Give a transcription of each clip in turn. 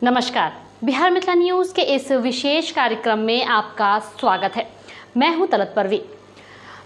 नमस्कार, बिहार मिथिला न्यूज़ के इस विशेष कार्यक्रम में आपका स्वागत है। मैं हूं तलत परवीन।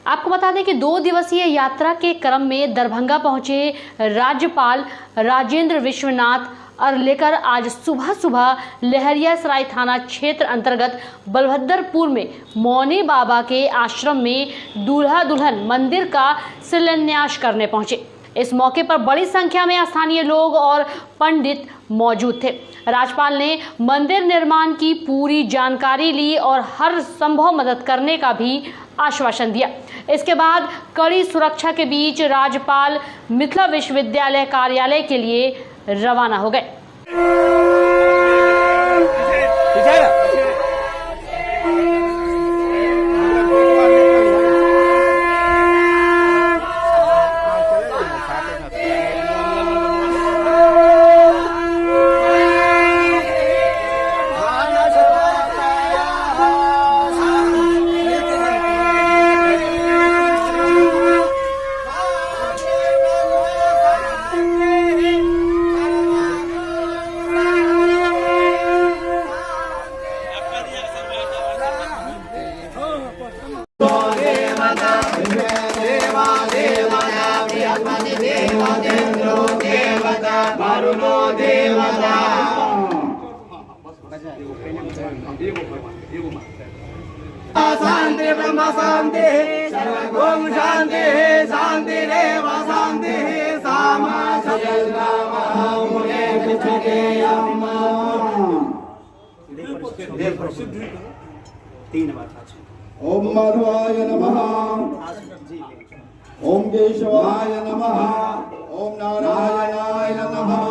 आपको बता दें कि 2 दिवसीय यात्रा के क्रम में दरभंगा पहुंचे राज्यपाल राजेंद्र विश्वनाथ लेकर आज सुबह लहरियासराय थाना क्षेत्र अंतर्गत बलभद्रपुर में मौनी बाबा के आश्रम में दूल्हा दुल्हन मंदिर का शिलान्यास करने पहुंचे। इस मौके पर बड़ी संख्या में स्थानीय लोग और पंडित मौजूद थे। राज्यपाल ने मंदिर निर्माण की पूरी जानकारी ली और हर संभव मदद करने का भी आश्वासन दिया। इसके बाद कड़ी सुरक्षा के बीच राज्यपाल मिथिला विश्वविद्यालय कार्यालय के लिए रवाना हो गए। शांति ब्रह्म शांति सर्वभूम शांति शांति रेव शांति सामा ओम माधवाय नमः, ओम केशवाय नमः, ओम नारायणाय नमः।